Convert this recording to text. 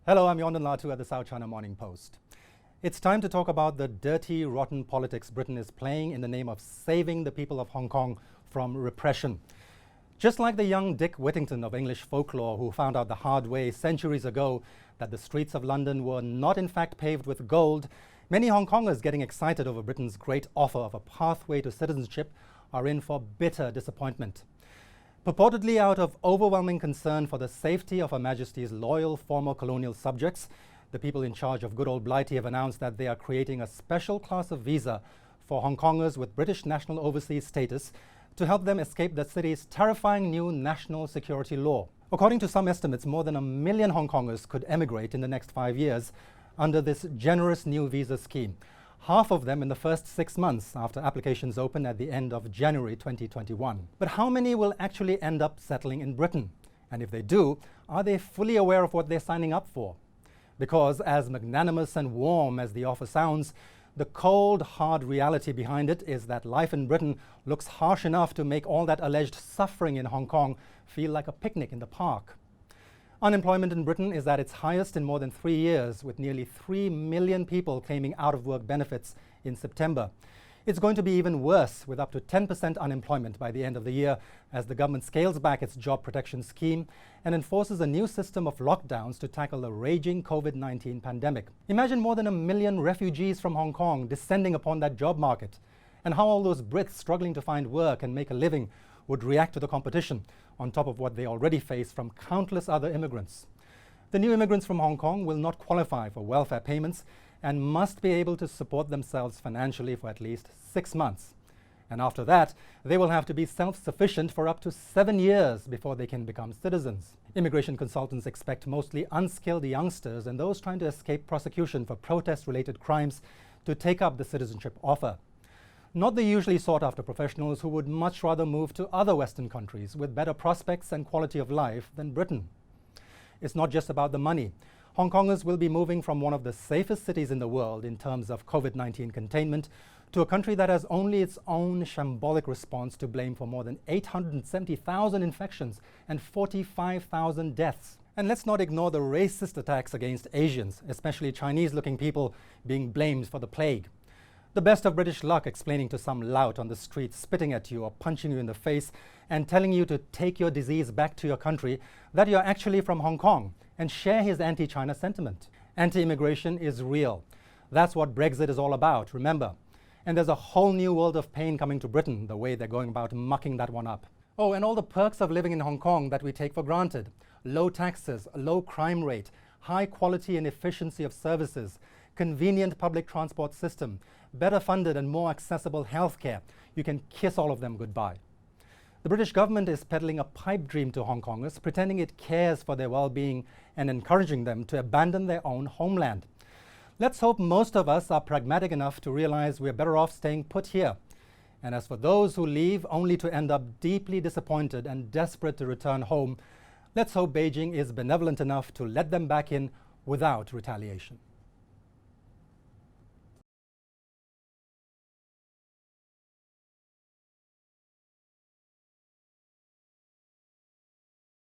Hello, I'm Yonden Lhatoo at the South China Morning Post. It's time to talk about the dirty, rotten politics Britain is playing in the name of saving the people of Hong Kong from repression. Just like the young Dick Whittington of English folklore who found out the hard way centuries ago that the streets of London were not in fact paved with gold, many Hong Kongers getting excited over Britain's great offer of a pathway to citizenship are in for bitter disappointment. Purportedly out of overwhelming concern for the safety of Her Majesty's loyal former colonial subjects, the people in charge of good old Blighty have announced that they are creating a special class of visa for Hong Kongers with British national overseas status to help them escape the city's terrifying new national security law. According to some estimates, more than 1 million Hong Kongers could emigrate in the next 5 years under this generous new visa scheme. Half of them in the first 6 months after applications open at the end of January 2021. But how many will actually end up settling in Britain? And if they do, are they fully aware of what they're signing up for? Because as magnanimous and warm as the offer sounds, the cold, hard reality behind it is that life in Britain looks harsh enough to make all that alleged suffering in Hong Kong feel like a picnic in the park. Unemployment in Britain is at its highest in more than 3 years, with nearly 3 million people claiming out-of-work benefits in September. It's going to be even worse, with up to 10% unemployment by the end of the year, as the government scales back its job protection scheme and enforces a new system of lockdowns to tackle the raging COVID-19 pandemic. Imagine more than 1 million refugees from Hong Kong descending upon that job market, and how all those Brits struggling to find work and make a living would react to the competition, on top of what they already face from countless other immigrants. The new immigrants from Hong Kong will not qualify for welfare payments and must be able to support themselves financially for at least 6 months. And after that, they will have to be self-sufficient for up to 7 years before they can become citizens. Immigration consultants expect mostly unskilled youngsters and those trying to escape prosecution for protest-related crimes to take up the citizenship offer. Not the usually sought-after professionals who would much rather move to other Western countries with better prospects and quality of life than Britain. It's not just about the money. Hong Kongers will be moving from one of the safest cities in the world in terms of COVID-19 containment to a country that has only its own shambolic response to blame for more than 870,000 infections and 45,000 deaths. And let's not ignore the racist attacks against Asians, especially Chinese-looking people being blamed for the plague. The best of British luck explaining to some lout on the street spitting at you or punching you in the face and telling you to take your disease back to your country that you're actually from Hong Kong and share his anti-China sentiment. Anti-immigration is real. That's what Brexit is all about, remember. And there's a whole new world of pain coming to Britain the way they're going about mucking that one up. Oh, and all the perks of living in Hong Kong that we take for granted. Low taxes, low crime rate, high quality and efficiency of services, convenient public transport system, better funded and more accessible healthcare. You can kiss all of them goodbye. The British government is peddling a pipe dream to Hong Kongers, pretending it cares for their well-being and encouraging them to abandon their own homeland. Let's hope most of us are pragmatic enough to realize we're better off staying put here. And as for those who leave only to end up deeply disappointed and desperate to return home, let's hope Beijing is benevolent enough to let them back in without retaliation.